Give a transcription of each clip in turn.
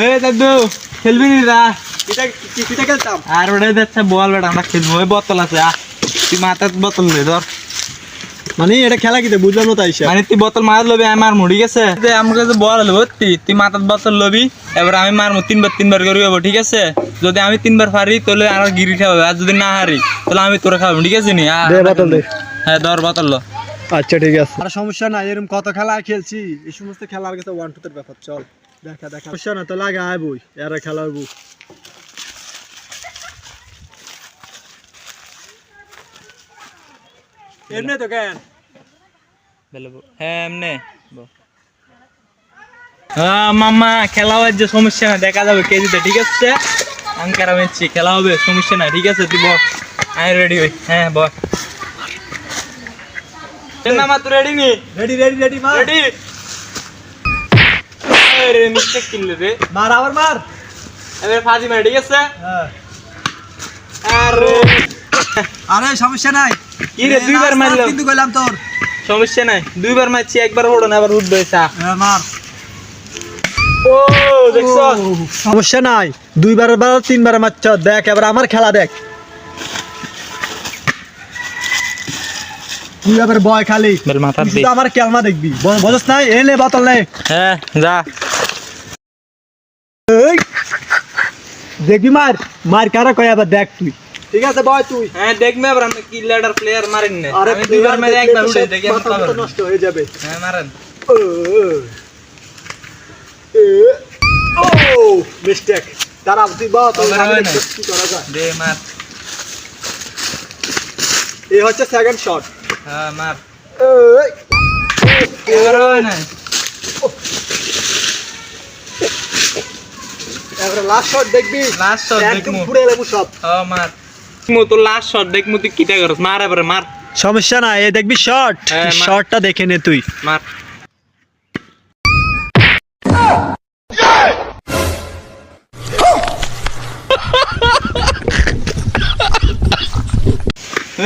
এ দাদু খেলবি নি রা? কিটা খেলতাম? আর ওটা যাচ্ছে বল বেটা, আমরা খেলবো। ওই বোতল আছে, তুই মাথার বোতল নে ধর। মানে এটা খেলা কিতে বুঝলাম না তাই মানে তুই বোতল মার লবি, আমি মারমু, ঠিক আছে? আমার কাছে বল হলো তুই মাথার বোতল লবি, এবার আমি মারমু তিনবার করে হবো, ঠিক আছে? যদি আমি 3বার পারি তাহলে আর গিরি খাওয়াবে, আর যদি না হারি তাহলে আমি তোরা খাওয়াবো, ঠিক আছে নি? দে বোতল দে। হ্যাঁ ধর বোতল লো। আচ্ছা ঠিক আছে, আর সমস্যা নাই। এরকম কত খেলা খেলছি, এই সমস্ত খেলার কাছে 1-2 এর ব্যাপার। চল দেখা সমস্যা না তো, লাগে আয় বই এরা খেলাবো। এমনি তো কেন হ্যাঁ এমনি মামা খেলা হবে, যে সমস্যা না, দেখা যাবে কেজিতে, ঠিক আছে? আমি কারামেছি, খেলা হবে, সমস্যা নাই, ঠিক আছে? তুই বল, আমি রেডি হই। হ্যাঁ বল মামা, তুই রেডি নি? রেডি মার। রেডি? আরে মিস্টেক কিনলে রে, মার আবার মার। এবার ফাজি মার, ঠিক আছে? হ্যাঁ আরে আরে সমস্যা নাই। কি রে, 2বার মারলাম কিন্তু কইলাম তোর সমস্যা নাই। 2বার মারছি, একবার ওড়ো না, আবার উঠবে চা। মার। ও দেখছ, সমস্যা নাই, 2বার 3বার মারছ। দেখ এবার আমার খেলা দেখ। তুই আবার বয় খালি, বেল মাথা তুই দে। তো আমার খেলনা দেখবি, বুঝছ নাই? এলে বোতল নে। হ্যাঁ যা। এই দেখবি মার মার কারা কয়, আবার দেখ তুই, ঠিক আছে? বয় তুই। হ্যাঁ দেখবে, আবার আমি কি লেডার প্লেয়ার মারেন না, আরে আমি 2বার মেরে একবার উঠে দেখি আমি মাথা নষ্ট হয়ে যাবে। হ্যাঁ মারেন। ও মিস্টেক। তারা তুই বোতল কি করা যায়? দে মার। এই হচ্ছে সেকেন্ড শট। হ্যাঁ মার। এই এবার হয় না। এবারে লাস্ট শট দেখবি, লাস্ট শট একদম দেখমু। পুড়ে যাবো সব। হ্যাঁ মার। মু তো লাস্ট শট দেখমু, তুই কিটা করছ? মার এবারে মার। সমস্যা নাই, এই দেখবি শট, হ্যাঁ, মার। শটটা দেখে নে তুই। মার।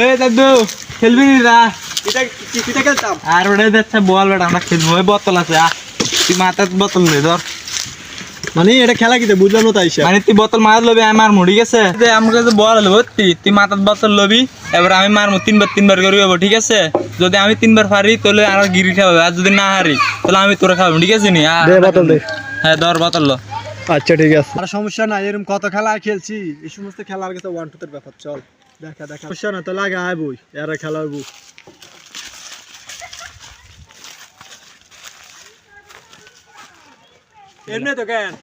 এ দাদু খেলবি নি রা? কিটা খেলতাম? আর ওটা যাচ্ছে বল বেটা, আমরা খেলবো। ওই বোতল আছে, তুই মাথার বোতল নে ধর। মানে এটা খেলা কিতে বুঝলাম না তাই মানে তুই বোতল মার লবি, আমি মারমু, ঠিক আছে? আমার কাছে বল হলো তুই মাথার বোতল লবি, এবার আমি মারমু তিনবার করে হবো, ঠিক আছে? যদি আমি 3বার পারি তাহলে আর গিরি খাওয়াবে, আর যদি না হারি তাহলে আমি তোরা খাওয়াবো, ঠিক আছে নি? দে বোতল দে। হ্যাঁ ধর বোতল লো। আচ্ছা ঠিক আছে, আর সমস্যা নাই। এরকম কত খেলা খেলছি, এই সমস্ত খেলার কাছে 1-2 এর ব্যাপার। চল দেখা সমস্যা না তো, লাগে আয় বই এরা খেলাবো। এমনি তো কেন